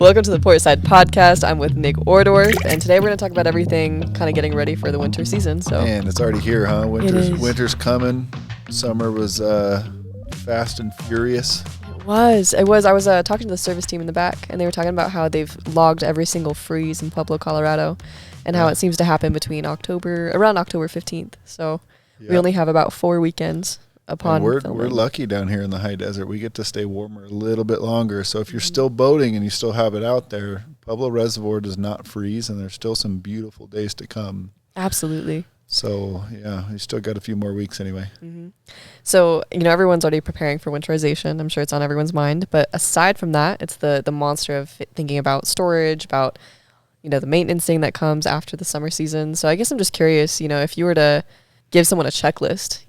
Welcome to the Portside Podcast. I'm with Nick Ohrdorf, and today we're going to talk about everything kind of getting ready for the winter season. So, man, it's already here, huh? Winter's coming. Summer was fast and furious. It was. I was talking to the service team in the back, and they were talking about how they've logged every single freeze in Pueblo, Colorado, and how it seems to happen between around October 15th. So we only have about 4 weekends. We're lucky down here in the high desert. We get to stay warmer a little bit longer. So if you're still boating and you still have it out there, Pueblo Reservoir does not freeze, and there's still some beautiful days to come. Absolutely. So, yeah, we still got a few more weeks anyway. Mm-hmm. So, everyone's already preparing for winterization. I'm sure it's on everyone's mind. But aside from that, it's the monster of thinking about storage, about, the maintenance thing that comes after the summer season. So I guess I'm just curious, if you were to give someone a checklist,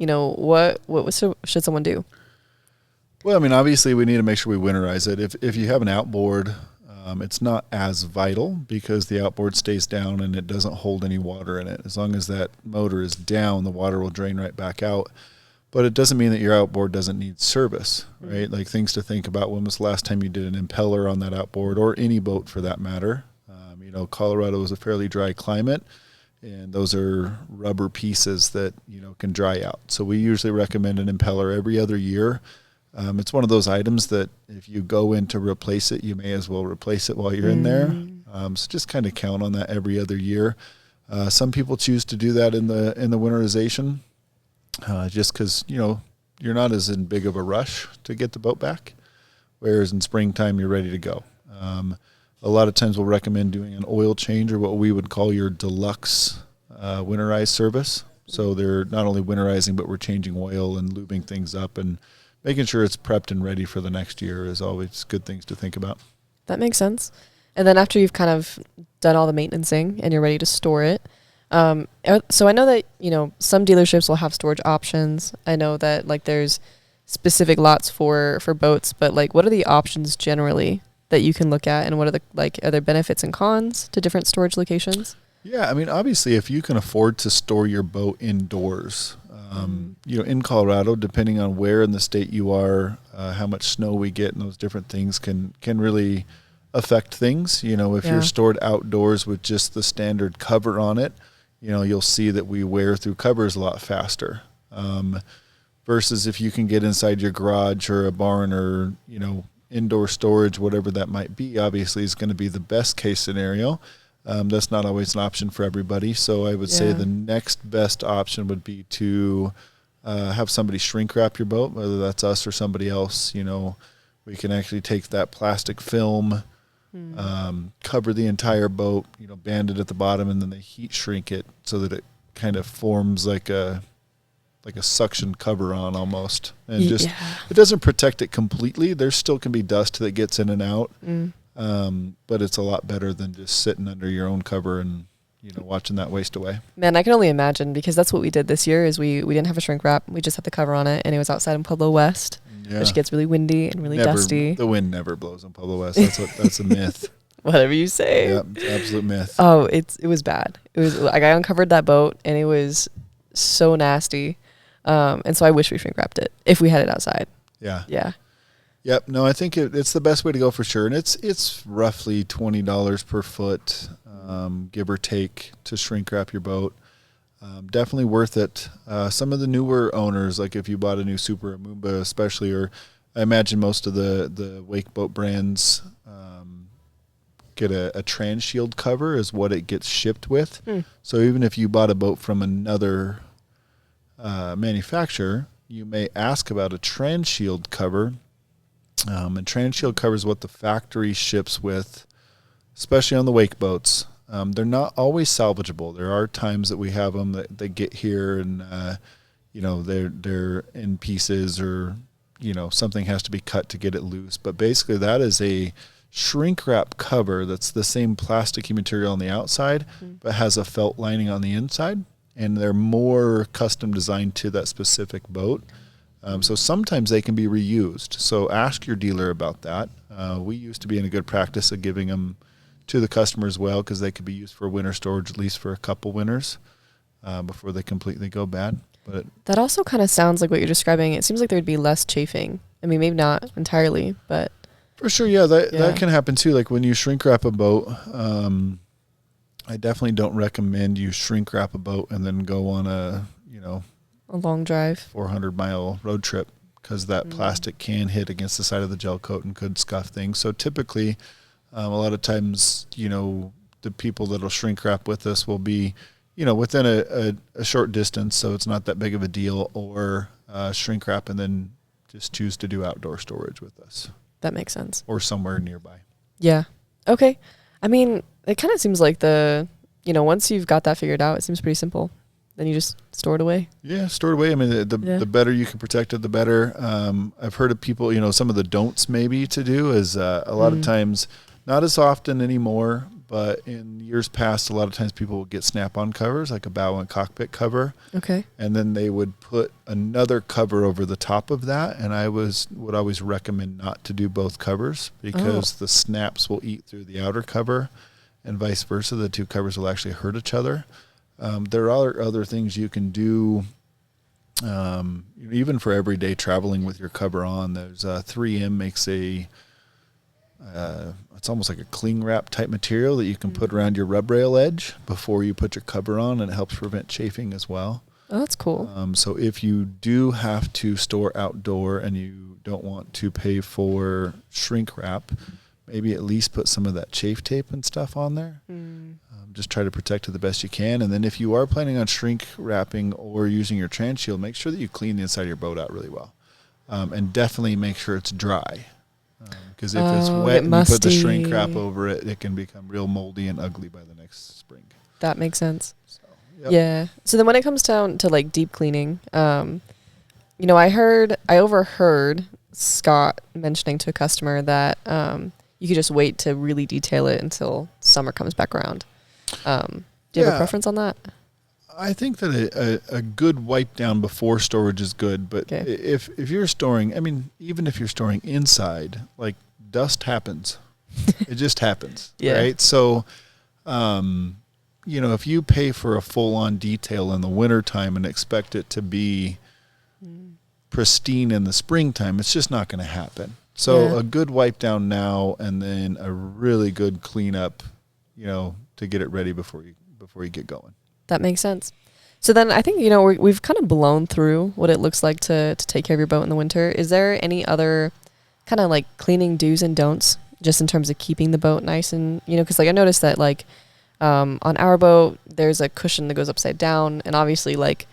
what should someone do? Well, obviously we need to make sure we winterize it. If you have an outboard, it's not as vital because the outboard stays down and it doesn't hold any water in it. As long as that motor is down, the water will drain right back out. But it doesn't mean that your outboard doesn't need service, right? Like things to think about. When was the last time you did an impeller on that outboard, or any boat for that matter? Colorado is a fairly dry climate, and those are rubber pieces that can dry out. So we usually recommend an impeller every other year. It's one of those items that if you go in to replace it, you may as well replace it while you're in there. So just kind of count on that every other year. Some people choose to do that in the winterization, just because you're not as in big of a rush to get the boat back, whereas in springtime you're ready to go. A lot of times we'll recommend doing an oil change, or what we would call your deluxe Winterize service. So they're not only winterizing, but we're changing oil and lubing things up and making sure it's prepped and ready for the next year is always good things to think about. That makes sense. And then after you've kind of done all the maintenancing and you're ready to store it, so I know that, some dealerships will have storage options. I know that there's specific lots for boats, but what are the options generally that you can look at, and what are are there benefits and cons to different storage locations? Yeah, obviously if you can afford to store your boat indoors, in Colorado, depending on where in the state you are, how much snow we get and those different things can really affect things. If you're stored outdoors with just the standard cover on it, you'll see that we wear through covers a lot faster. Versus if you can get inside your garage or a barn or, indoor storage, whatever that might be, obviously is going to be the best case scenario. That's not always an option for everybody. So I would say the next best option would be to have somebody shrink wrap your boat, whether that's us or somebody else. We can actually take that plastic film, cover the entire boat, band it at the bottom, and then they heat shrink it so that it kind of forms like a suction cover on almost. And it doesn't protect it completely. There still can be dust that gets in and out. But it's a lot better than just sitting under your own cover and, watching that waste away. Man, I can only imagine, because that's what we did this year is we didn't have a shrink wrap. We just had the cover on it, and it was outside in Pueblo West, which gets really windy and really dusty. The wind never blows in Pueblo West. That's a myth. Whatever you say. Yeah, absolute myth. Oh, it was bad. It was I uncovered that boat, and it was so nasty. And so I wish we shrink wrapped it if we had it outside. Yeah. Yeah. Yep. No, I think it's the best way to go for sure. And it's roughly $20 per foot, give or take, to shrink wrap your boat. Definitely worth it. Some of the newer owners, like if you bought a new Super Amumba especially, or I imagine most of the wake boat brands get a Transhield cover is what it gets shipped with. So even if you bought a boat from another manufacturer, you may ask about a Transhield cover. And Transhield covers what the factory ships with, especially on the wake boats. They're not always salvageable. There are times that we have them that they get here and they're in pieces, or something has to be cut to get it loose. But basically that is a shrink wrap cover that's the same plasticky material on the outside, but has a felt lining on the inside. And they're more custom designed to that specific boat. So sometimes they can be reused. So ask your dealer about that. We used to be in a good practice of giving them to the customer as well, because they could be used for winter storage at least for a couple winters before they completely go bad. But that also kind of sounds like what you're describing. It seems like there'd be less chafing. Maybe not entirely, but For sure, yeah, that can happen too. Like when you shrink wrap a boat, I definitely don't recommend you shrink wrap a boat and then go on a long drive, 400-mile road trip, because that plastic can hit against the side of the gel coat and could scuff things. So typically, a lot of times, the people that'll shrink wrap with us will be, within a short distance, so it's not that big of a deal, or shrink wrap and then just choose to do outdoor storage with us. That makes sense. Or somewhere nearby. Yeah. Okay. I mean, it kind of seems like once you've got that figured out, it seems pretty simple. Then you just store it away. Yeah, store it away. I mean, the better you can protect it, the better. I've heard of people, some of the don'ts maybe to do is a lot of times, not as often anymore, but in years past, a lot of times people would get snap-on covers, like a bow and cockpit cover. Okay. And then they would put another cover over the top of that. And I would always recommend not to do both covers, because the snaps will eat through the outer cover, and vice versa. The two covers will actually hurt each other. There are other things you can do, even for everyday traveling with your cover on. There's 3M makes it's almost like a cling wrap type material that you can put around your rub rail edge before you put your cover on, and it helps prevent chafing as well. Oh, that's cool. So if you do have to store outdoor and you don't want to pay for shrink wrap, maybe at least put some of that chafe tape and stuff on there. Just try to protect it the best you can. And then if you are planning on shrink wrapping or using your transhield, make sure that you clean the inside of your boat out really well. And definitely make sure it's dry. Because if it's wet and you put the shrink wrap over it, it can become real moldy and ugly by the next spring. That makes sense. So, yep. Yeah. So then when it comes down to like deep cleaning, I overheard Scott mentioning to a customer that you could just wait to really detail it until summer comes back around. Do you have a preference on that? I think that a good wipe down before storage is good, but if you're storing, even if you're storing inside, like dust happens, it just happens, right? So, if you pay for a full-on detail in the wintertime and expect it to be pristine in the springtime, it's just not going to happen. So a good wipe down now, and then a really good cleanup, to get it ready before you get going. That makes sense. So then I think, we've kind of blown through what it looks like to take care of your boat in the winter. Is there any other kind of like cleaning do's and don'ts just in terms of keeping the boat nice and, because like I noticed that like on our boat, there's a cushion that goes upside down, and obviously like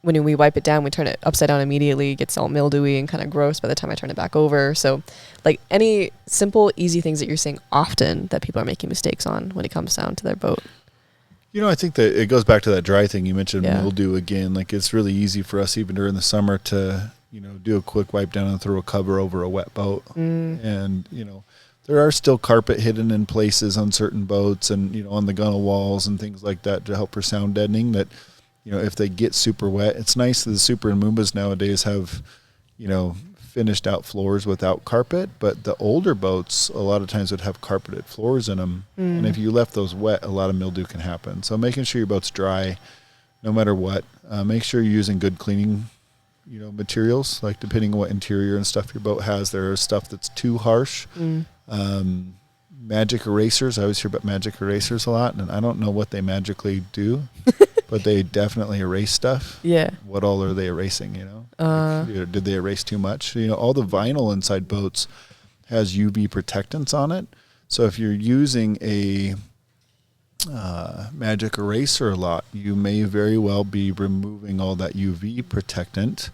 when we wipe it down, we turn it upside down immediately. It gets all mildewy and kind of gross by the time I turn it back over. So like any simple, easy things that you're seeing often that people are making mistakes on when it comes down to their boat. I think that it goes back to that dry thing you mentioned, mildew again. Like it's really easy for us even during the summer to, do a quick wipe down and throw a cover over a wet boat. And, there are still carpet hidden in places on certain boats and, on the gunnel walls and things like that to help for sound deadening that, if they get super wet. It's nice that the Super and Moombas nowadays have, finished out floors without carpet, but the older boats a lot of times would have carpeted floors in them. And if you left those wet, a lot of mildew can happen. So making sure your boat's dry no matter what. Make sure you're using good cleaning, materials, like depending on what interior and stuff your boat has. There is stuff that's too harsh. Magic erasers. I always hear about magic erasers a lot, and I don't know what they magically do, but they definitely erase stuff. Yeah. What all are they erasing, did they erase too much? All the vinyl inside boats has UV protectants on it. So if you're using a magic eraser a lot, you may very well be removing all that UV protectant,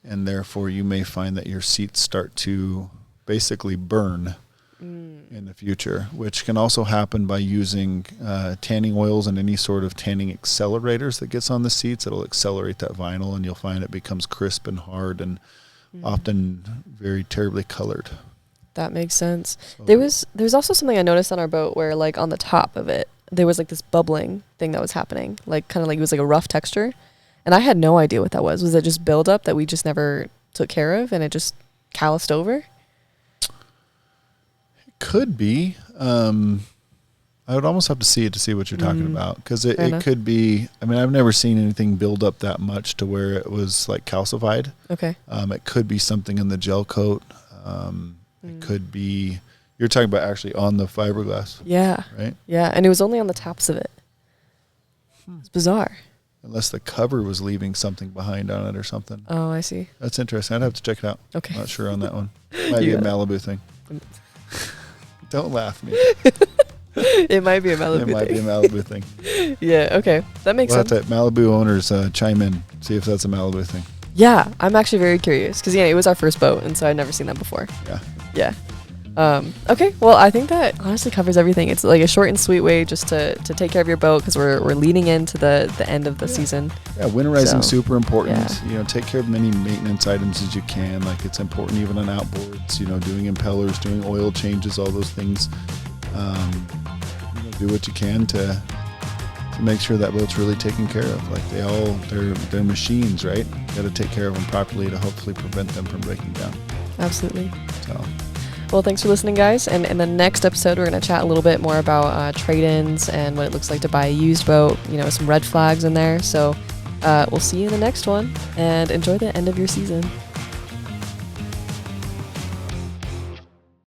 and therefore you may find that your seats start to basically burn in the future, which can also happen by using tanning oils and any sort of tanning accelerators that gets on the seats. It'll accelerate that vinyl, and you'll find it becomes crisp and hard and often very terribly colored. That makes sense. So there was also something I noticed on our boat where like on the top of it, there was like this bubbling thing that was happening, like kind of like it was like a rough texture. And I had no idea what that was. Was it just buildup that we just never took care of and it just calloused over? Could be. I would almost have to see it to see what you're talking about, because it could be. I've never seen anything build up that much to where it was like calcified. Okay. It could be something in the gel coat. It could be, you're talking about actually on the fiberglass. Yeah. Right? Yeah. And it was only on the tops of it. It's bizarre. Unless the cover was leaving something behind on it or something. Oh, I see. That's interesting. I'd have to check it out. Okay. Not sure on that one. Might be a Malibu thing. Don't laugh at me. It might be a Malibu thing. It might be a Malibu thing. Yeah, okay. That makes sense. We'll have to Malibu owners chime in, see if that's a Malibu thing. Yeah, I'm actually very curious because, it was our first boat, and so I'd never seen that before. Yeah. Yeah. Okay, well, I think that honestly covers everything. It's like a short and sweet way just to take care of your boat because we're leading into the end of the season. Yeah, winterizing super important. Yeah. Take care of many maintenance items as you can. Like it's important even on outboards, doing impellers, doing oil changes, all those things. Do what you can to make sure that boat's really taken care of. Like they're machines, right? You got to take care of them properly to hopefully prevent them from breaking down. Absolutely. So. Well, thanks for listening, guys. And in the next episode, we're going to chat a little bit more about trade-ins and what it looks like to buy a used boat, some red flags in there. So we'll see you in the next one, and enjoy the end of your season.